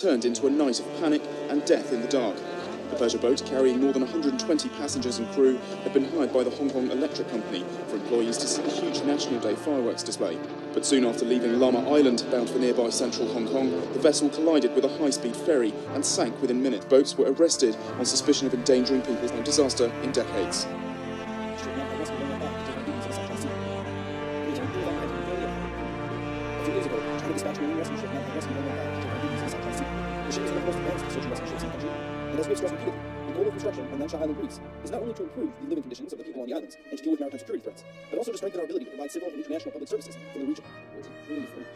turned into a night of panic and death in the dark. The pleasure boat, carrying more than 120 passengers and crew, had been hired by the Hong Kong Electric Company for employees to see a huge National Day fireworks display. But soon after leaving Lama Island, bound for nearby central Hong Kong, the vessel collided with a high-speed ferry and sank within minutes. Boats were arrested on suspicion of endangering people's disaster in decades. And as we've stressed repeatedly, the goal of construction on Nansha Island, Greece, is not only to improve the living conditions of the people on the islands and to deal with maritime security threats, but also to strengthen our ability to provide civil and international public services for the region.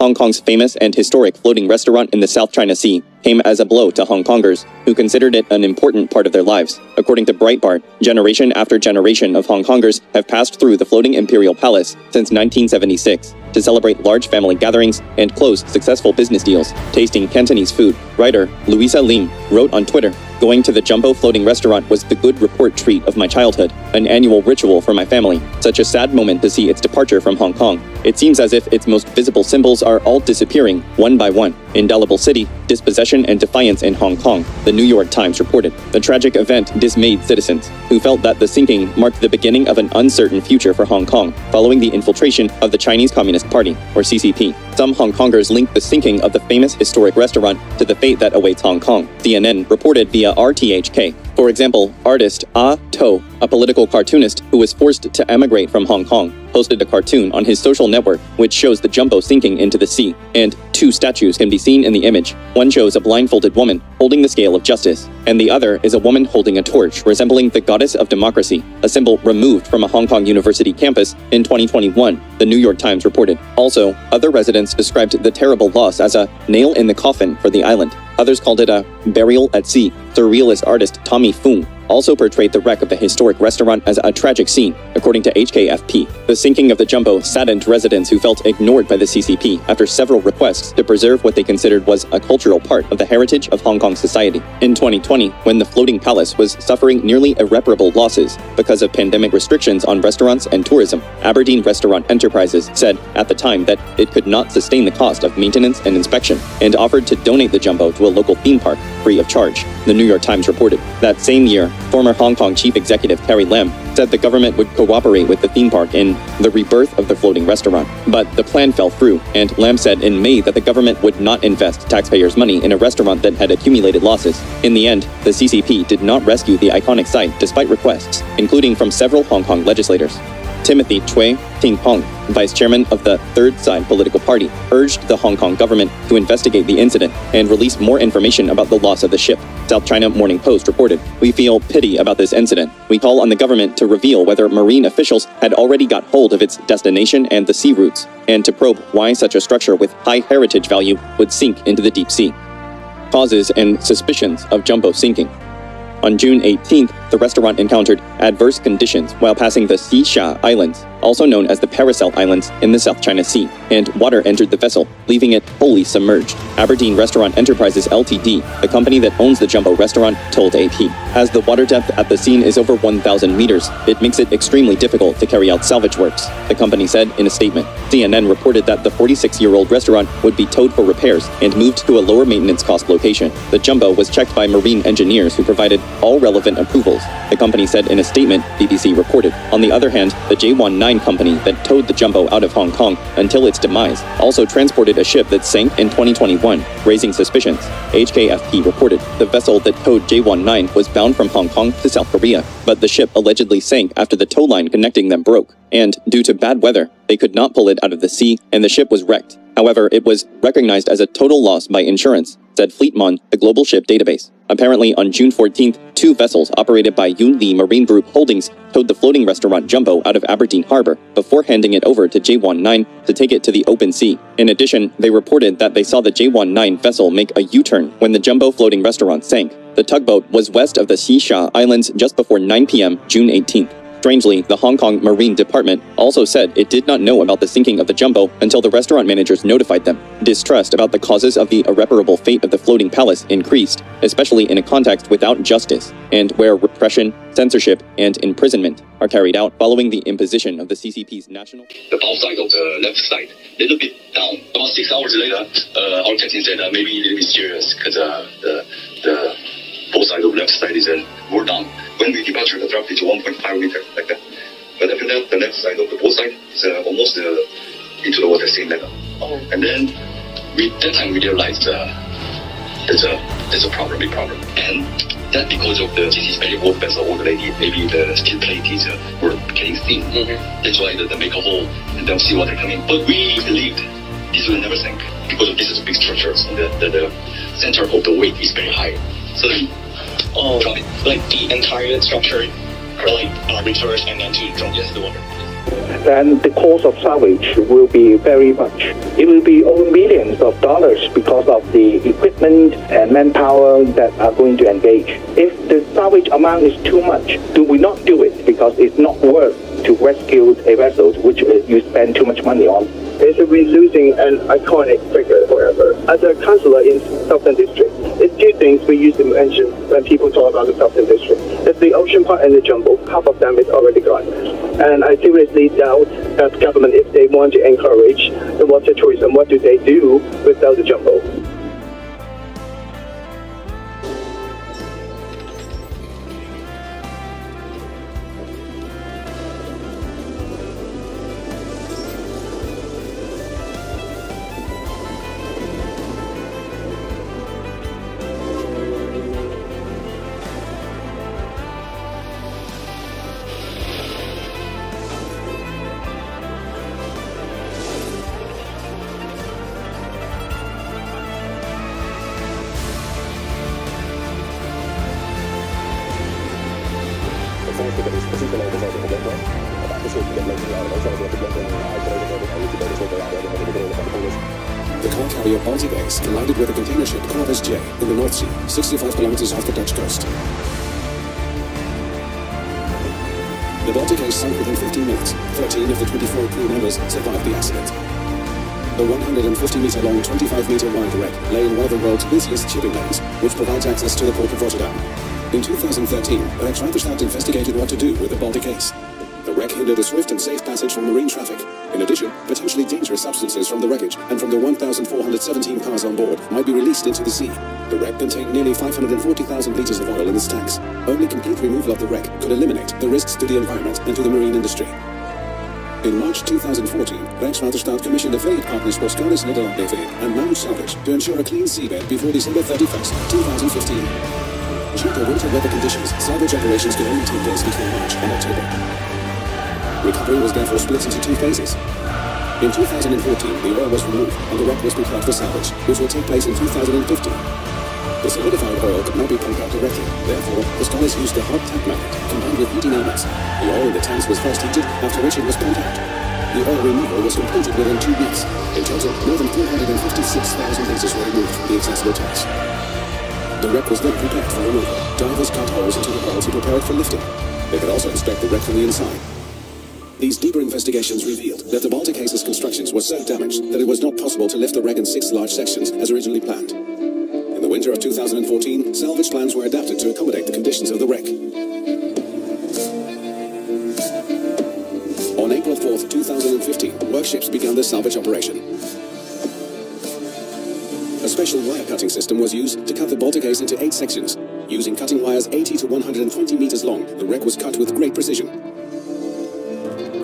Hong Kong's famous and historic floating restaurant in the South China Sea came as a blow to Hong Kongers, who considered it an important part of their lives. According to Breitbart, generation after generation of Hong Kongers have passed through the floating Imperial Palace since 1976 to celebrate large family gatherings and close successful business deals. Tasting Cantonese food, writer Louisa Lim wrote on Twitter, "Going to the Jumbo floating restaurant was the good report treat of my childhood, an annual ritual for my family. Such a sad moment to see its departure from Hong Kong. It seems as if its most visible symbols are all disappearing, one by one. Indelible city, dispossession and defiance in Hong Kong," the New York Times reported. The tragic event dismayed citizens, who felt that the sinking marked the beginning of an uncertain future for Hong Kong, following the infiltration of the Chinese Communist Party, or CCP. Some Hong Kongers linked the sinking of the famous historic restaurant to the fate that awaits Hong Kong, CNN reported via RTHK. For example, artist Ah To, a political cartoonist who was forced to emigrate from Hong Kong, posted a cartoon on his social network which shows the Jumbo sinking into the sea, and two statues can be seen in the image. One shows a blindfolded woman holding the scale of justice, and the other is a woman holding a torch resembling the goddess of democracy, a symbol removed from a Hong Kong University campus in 2021, the New York Times reported. Also, other residents described the terrible loss as a nail in the coffin for the island. Others called it a burial at sea. Surrealist artist Tommy Fung also portrayed the wreck of the historic restaurant as a tragic scene, according to HKFP. The sinking of the Jumbo saddened residents who felt ignored by the CCP after several requests to preserve what they considered was a cultural part of the heritage of Hong Kong society. In 2020, when the floating palace was suffering nearly irreparable losses because of pandemic restrictions on restaurants and tourism, Aberdeen Restaurant Enterprises said at the time that it could not sustain the cost of maintenance and inspection, and offered to donate the Jumbo to a local theme park free of charge, the New York Times reported. That same year, former Hong Kong Chief Executive Carrie Lam said the government would cooperate with the theme park in the rebirth of the floating restaurant. But the plan fell through, and Lam said in May that the government would not invest taxpayers' money in a restaurant that had accumulated losses. In the end, the CCP did not rescue the iconic site despite requests, including from several Hong Kong legislators. Timothy Chui Ting-pong, vice chairman of the Third Side political party, urged the Hong Kong government to investigate the incident and release more information about the loss of the ship. South China Morning Post reported, "We feel pity about this incident. We call on the government to reveal whether marine officials had already got hold of its destination and the sea routes, and to probe why such a structure with high heritage value would sink into the deep sea." Causes and suspicions of Jumbo sinking. On June 18th, the restaurant encountered adverse conditions while passing the Xisha Islands, also known as the Paracel Islands, in the South China Sea, and water entered the vessel, leaving it wholly submerged. Aberdeen Restaurant Enterprises Ltd., the company that owns the Jumbo restaurant, told AP. As the water depth at the scene is over 1,000 meters, it makes it extremely difficult to carry out salvage works, the company said in a statement. CNN reported that the 46-year-old restaurant would be towed for repairs and moved to a lower maintenance cost location. The Jumbo was checked by marine engineers who provided all relevant approvals, the company said in a statement, BBC reported. On the other hand, the J19 company that towed the Jumbo out of Hong Kong until its demise also transported a ship that sank in 2021, raising suspicions. HKFP reported the vessel that towed J19 was bound from Hong Kong to South Korea, but the ship allegedly sank after the tow line connecting them broke, and due to bad weather, they could not pull it out of the sea, and the ship was wrecked. However, it was recognized as a total loss by insurance, said Fleetmon, the global ship database. Apparently, on June 14th, two vessels operated by Yun Li Marine Group Holdings towed the floating restaurant Jumbo out of Aberdeen Harbor before handing it over to J19 to take it to the open sea. In addition, they reported that they saw the J19 vessel make a U-turn when the Jumbo floating restaurant sank. The tugboat was west of the Xisha Islands just before 9 p.m. June 18th. Strangely, the Hong Kong Marine Department also said it did not know about the sinking of the Jumbo until the restaurant managers notified them. Distrust about the causes of the irreparable fate of the floating palace increased, especially in a context without justice, and where repression, censorship, and imprisonment are carried out following the imposition of the CCP's national... The bow side of the left side, a little bit down. About 6 hours later, our captain said maybe a little bit serious because the bow side of the left side is more down. When we departed, the dropped it to 1.5 meter, like that. But after that, the left side of the bow side is almost into the water, same level. Oh. And then, that time we realized there's a problem, big problem. And that because of the GC's very old vessel, old lady, maybe the steel plate is were getting thin. That's why they make a hole and then seawater coming. But we believed this will never sink because of this is a big structure. So the center of the weight is very high. So like the entire structure, like reverse and then to drop into the water. Then the cost of salvage will be very much. It will be over millions of dollars because of the equipment and manpower that are going to engage. If the salvage amount is too much, do we not do it because it's not worth to rescue a vessel which you spend too much money on? It's we're losing an iconic figure forever. As a councillor in Southern District, it's two things we used to mention when people talk about the Southern District. It's the ocean part and the Jumbo. Half of them is already gone. And I seriously doubt that the government, if they want to encourage the water tourism, what do they do without the Jumbo? The car carrier Baltic Ace collided with a container ship Corvus J in the North Sea, 65 kilometers off the Dutch coast. The Baltic Ace sank within 15 minutes. 13 of the 24 crew members survived the accident. The 150-meter-long, 25-meter-wide wreck lay in one of the world's busiest shipping lanes, which provides access to the port of Rotterdam. In 2013, Rijkswaterstaat investigated what to do with the Baltic Ace. The wreck hindered a swift and safe passage for marine traffic. In addition, potentially dangerous substances from the wreckage and from the 1,417 cars on board might be released into the sea. The wreck contained nearly 540,000 liters of oil in its tanks. Only complete removal of the wreck could eliminate the risks to the environment and to the marine industry. In March 2014, Rijkswaterstaat commissioned affiliate partners Boskalis Nederland BV and Managed Salvage to ensure a clean seabed before December 31st, 2015. Due to winter weather conditions, salvage operations could only take place between March and October. Recovery was therefore split into two phases. In 2014, the oil was removed and the wreck was prepared for salvage, which will take place in 2015. The solidified oil could not be pumped out directly. Therefore, the scholars used the hot tap method, combined with heating elements. The oil in the tanks was first heated, after which it was pumped out. The oil removal was completed within 2 weeks. In total, more than 456,000 liters were removed from the accessible tanks. The wreck was then prepared for removal. Divers cut holes into the hulls to prepare it for lifting. They could also inspect the wreck from the inside. These deeper investigations revealed that the Baltic Ace's constructions were so damaged that it was not possible to lift the wreck in 6 large sections as originally planned. In the winter of 2014, salvage plans were adapted to accommodate the conditions of the wreck. On April 4th, 2015, workships began the salvage operation. A special wire cutting system was used to cut the Baltic Ace into 8 sections. Using cutting wires 80 to 120 meters long, the wreck was cut with great precision.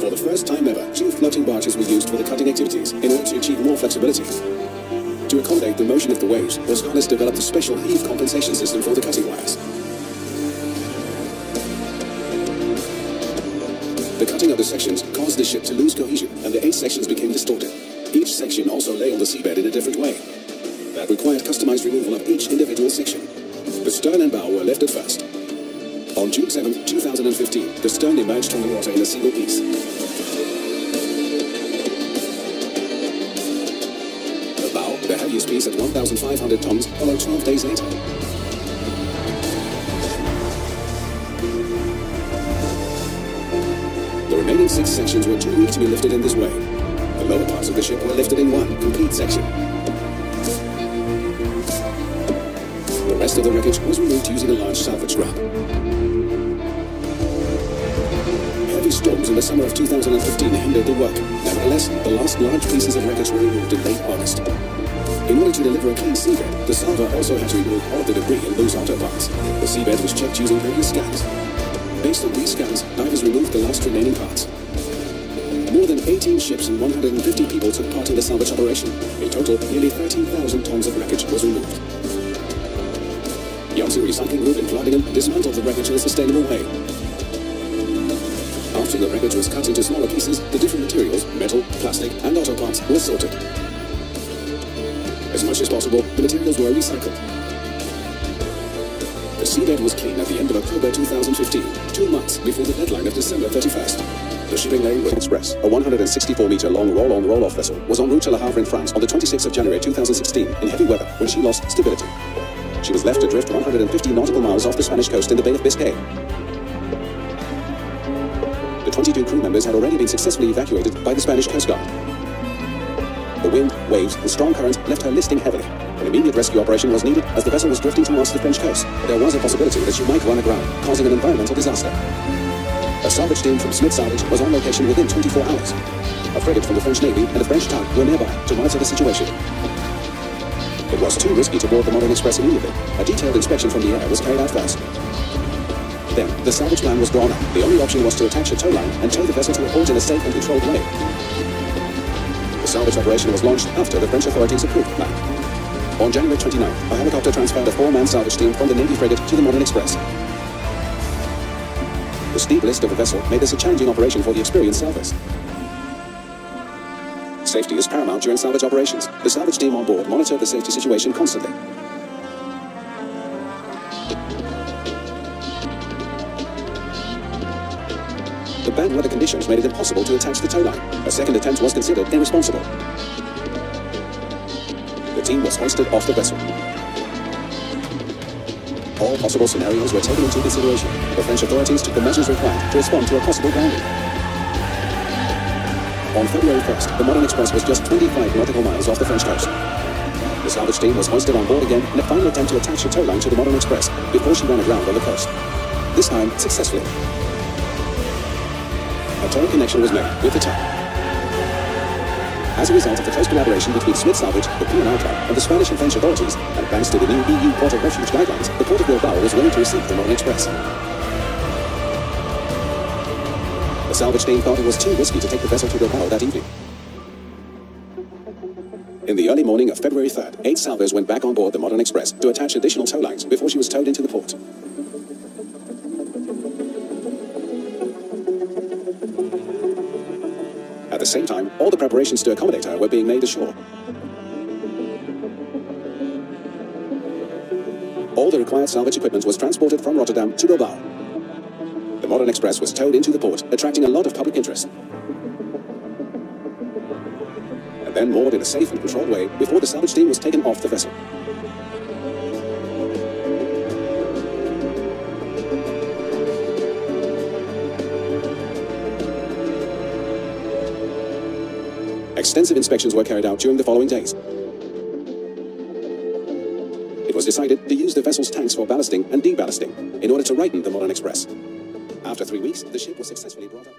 For the first time ever, 2 floating barges were used for the cutting activities in order to achieve more flexibility. To accommodate the motion of the waves, Boskalis developed a special heave compensation system for the cutting wires. The cutting of the sections caused the ship to lose cohesion, and the 8 sections became distorted. Each section also lay on the seabed in a different way. That required customized removal of each individual section. The stern and bow were lifted first. On June 7, 2015, the stern emerged from the water in a single piece. The bow, the heaviest piece at 1,500 tons, followed 12 days later. remaining 6 sections were too weak to be lifted in this way. The lower parts of the ship were lifted in one complete section. The rest of the wreckage was removed using a large salvage run. Heavy storms in the summer of 2015 hindered the work. Nevertheless, the last large pieces of wreckage were removed in late August. In order to deliver a clean seabed, the salver also had to remove all of the debris and loose outer parts. The seabed was checked using various scans. Based on these scans, divers removed the last remaining parts. More than 18 ships and 150 people took part in the salvage operation. In total, nearly 13,000 tons of wreckage was removed. Yangtze Recycling Group in Vladingen dismantled the wreckage in a sustainable way. After the wreckage was cut into smaller pieces, the different materials, metal, plastic, and auto parts, were sorted. As much as possible, the materials were recycled. The seabed was clean at the end of October 2015, 2 months before the deadline of December 31st. The shipping lane with Express, a 164-meter long roll-on roll-off vessel, was en route to Le Havre in France on the 26th of January 2016 in heavy weather when she lost stability. She was left adrift 150 nautical miles off the Spanish coast in the Bay of Biscay. The 22 crew members had already been successfully evacuated by the Spanish Coast Guard. The wind, waves, and strong current left her listing heavily. An immediate rescue operation was needed as the vessel was drifting towards the French coast. There was a possibility that she might run aground, causing an environmental disaster. A salvage team from Smith Salvage was on location within 24 hours. A frigate from the French Navy and a French tug were nearby to monitor the situation. It was too risky to board the Modern Express immediately. A detailed inspection from the air was carried out first. Then, the salvage plan was drawn up. The only option was to attach a tow line and tow the vessel to a port in a safe and controlled way. The salvage operation was launched after the French authorities approved the plan. On January 29th, a helicopter transferred a 4-man salvage team from the Navy frigate to the Modern Express. The steep list of the vessel made this a challenging operation for the experienced salvors. Safety is paramount during salvage operations. The salvage team on board monitored the safety situation constantly. The bad weather conditions made it impossible to attach the tow line. A second attempt was considered irresponsible. The team was hoisted off the vessel. All possible scenarios were taken into consideration. The French authorities took the measures required to respond to a possible grounding. On February 1st, the Modern Express was just 25 nautical miles off the French coast. The salvage team was hoisted on board again in a final attempt to attach a tow line to the Modern Express before she ran aground on the coast. This time, successfully. A tow connection was made with the tug. As a result of the close collaboration between Smith Salvage, the P&I Club, and the Spanish and French authorities, and thanks to the new EU Port of Refuge guidelines, the Port of Bilbao was willing to receive the Modern Express. The salvage team thought it was too risky to take the vessel to Bilbao that evening. In the early morning of February 3rd, 8 salvors went back on board the Modern Express to attach additional tow lines before she was towed into the port. At the same time, all the preparations to accommodate her were being made ashore. All the required salvage equipment was transported from Rotterdam to Bilbao. The Modern Express was towed into the port, attracting a lot of public interest. And then moored in a safe and controlled way before the salvage team was taken off the vessel. Extensive inspections were carried out during the following days. It was decided to use the vessel's tanks for ballasting and deballasting in order to righten the Modern Express. After 3 weeks, the ship was successfully brought up.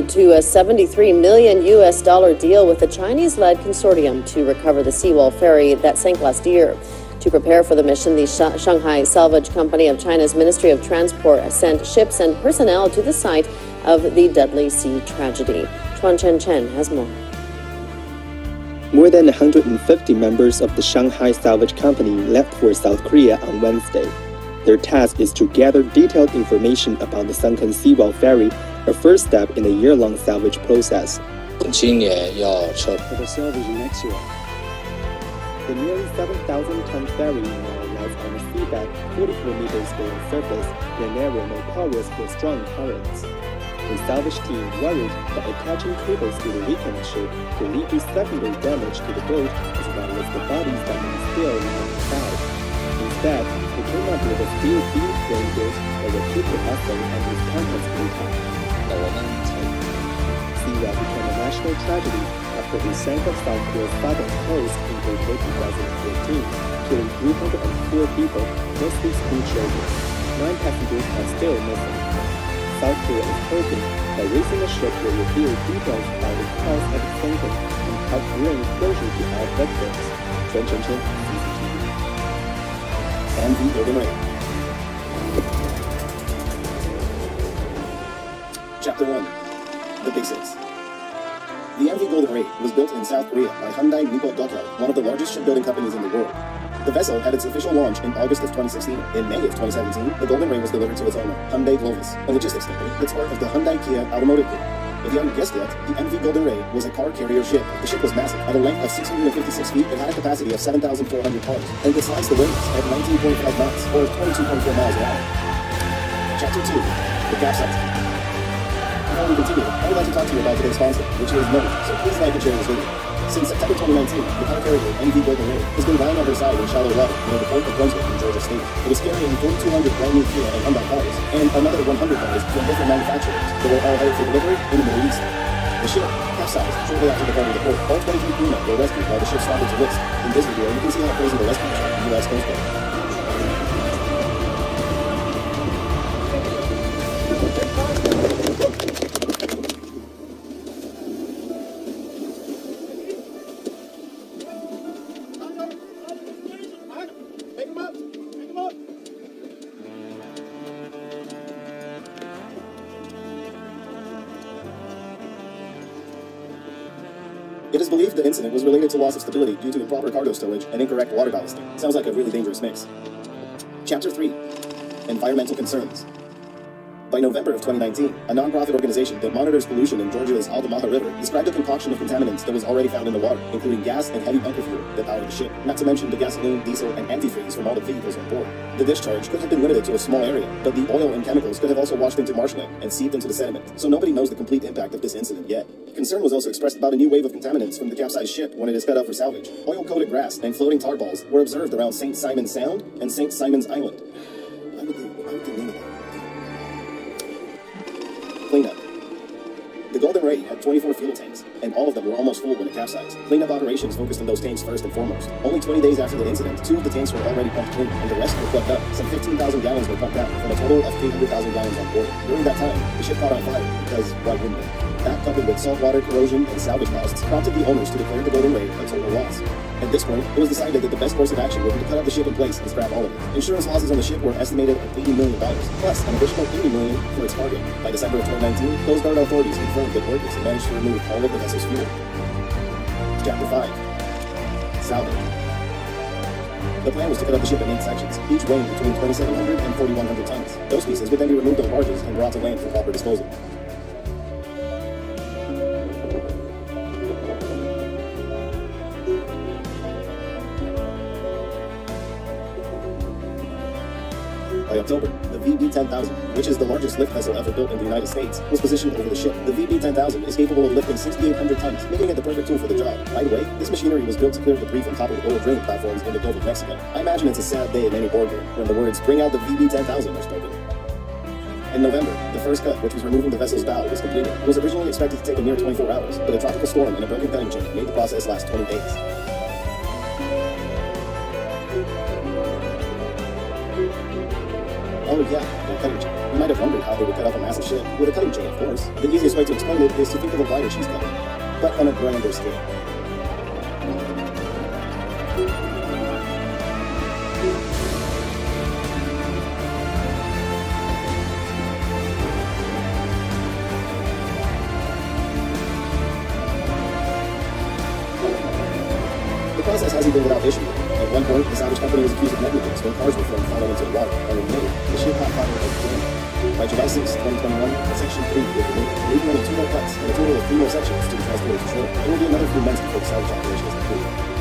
To a $73 million deal with a Chinese-led consortium to recover the Seawall ferry that sank last year. To prepare for the mission, the Shanghai Salvage Company of China's Ministry of Transport sent ships and personnel to the site of the deadly sea tragedy. Chuan Chen has more. More than 150 members of the Shanghai Salvage Company left for South Korea on Wednesday. Their task is to gather detailed information about the sunken Seawell ferry, a first step in a year-long salvage process. 今年要撤 For the salvage next year. The nearly 7,000-ton ferry now lies on a seabed 44 meters below surface in an area notorious for strong currents. The salvage team worried that attaching cables to the weakened ship could lead to secondary damage to the boat as well as the bodies that may still be on the side. Instead, they came up with a steel beam frame bridge that would keep the vessel and its contents intact. Seawell became a national tragedy after it sank off South Korea's southern coast in April 2014, killing 304 people, mostly school children. 9 passengers are still missing. South Korea is hoping that raising a ship will reveal details about the cause of its sinking and help bring closure to all victims. Chen, CCTV. MV Golden Ray. Chapter 1. The Basics. The MV Golden Ray was built in South Korea by Hyundai Nippon Dokkyo, one of the largest shipbuilding companies in the world. The vessel had its official launch in August of 2016. In May of 2017, the Golden Ray was delivered to its owner, Hyundai Glovis, a logistics company that's part of the Hyundai Kia Automotive Group. If you haven't guessed yet, the MV Golden Ray was a car carrier ship. The ship was massive. At a length of 656 feet, it had a capacity of 7,400 tons, and could slice the waves at 19.5 knots, or 22.4 miles an hour. Chapter 2. The Capsizing. Before we continue, I would like to talk to you about today's sponsor, which is Motor, so please like and share this video. Since September 2019, the car carrier MV Golden Ray has been lying on her side in shallow water near the port of Brunswick in Georgia State. It was carrying 4,200 brand new Kia and Hyundai cars, and another 100 cars from different manufacturers that were all headed for delivery in the Middle East. The ship capsized shortly after departing the port. All 23 crewmen were rescued while the ship started to list. In this video, you can see how crazy the rescue mission of the U.S. Coast Guard. It is believed the incident was related to loss of stability due to improper cargo stowage and incorrect water ballasting. Sounds like a really dangerous mix. Chapter 3. Environmental Concerns. By November of 2019, a non-profit organization that monitors pollution in Georgia's Altamaha River described a concoction of contaminants that was already found in the water, including gas and heavy bunker fuel that powered the ship, not to mention the gasoline, diesel, and antifreeze from all the vehicles on board. The discharge could have been limited to a small area, but the oil and chemicals could have also washed into marshland and seeped into the sediment, so nobody knows the complete impact of this incident yet. Concern was also expressed about a new wave of contaminants from the capsized ship when it is cut up for salvage. Oil-coated grass and floating tar balls were observed around St. Simon's Sound and St. Simon's Island. I would think name of that. Cleanup. The Golden Ray had 24 fuel tanks, and all of them were almost full when it capsized. Cleanup operations focused on those tanks first and foremost. Only 20 days after the incident, 2 of the tanks were already pumped clean, and the rest were plugged up. Some 15,000 gallons were pumped out, from a total of 300,000 gallons on board. During that time, the ship caught on fire, because why wouldn't it? That, coupled with saltwater corrosion and salvage costs, prompted the owners to declare the Golden Ray a total loss. At this point, it was decided that the best course of action would be to cut up the ship in place and scrap all of it. Insurance losses on the ship were estimated at $80 million, plus an additional $80 million for its cargo. By December of 2019, Coast Guard authorities confirmed that workers had managed to remove all of the vessel's fuel. Chapter 5. Salvage. The plan was to cut up the ship in 8 sections, each weighing between 2,700 and 4,100 tons. Those pieces would then be removed on barges and brought to land for proper disposal. By October, the VB-10,000, which is the largest lift vessel ever built in the United States, was positioned over the ship. The VB-10,000 is capable of lifting 6,800 tons, making it the perfect tool for the job. By the way, this machinery was built to clear debris from top of the oil drilling platforms in the Gulf of Mexico. I imagine it's a sad day in any boardroom when the words, "Bring out the VB-10,000" are spoken. In November, the first cut, which was removing the vessel's bow, was completed. It was originally expected to take a mere 24 hours, but a tropical storm and a broken cutting chain made the process last 20 days. Oh yeah, the cutting chain. You might have wondered how they would cut up a massive ship with a cutting chain, of course. The easiest way to explain it is to think of a glider cheese cutter, but on a grander scale. The process hasn't been without issue. At one point, the salvage company was accused of negligence when cars were falling into the water. And in May, the ship caught fire at the By July 6, 2021, Section 3 will be leaving only 2 more cuts and a total of 3 more sections to be transported to shore. It will be another few months before the salvage operation is complete.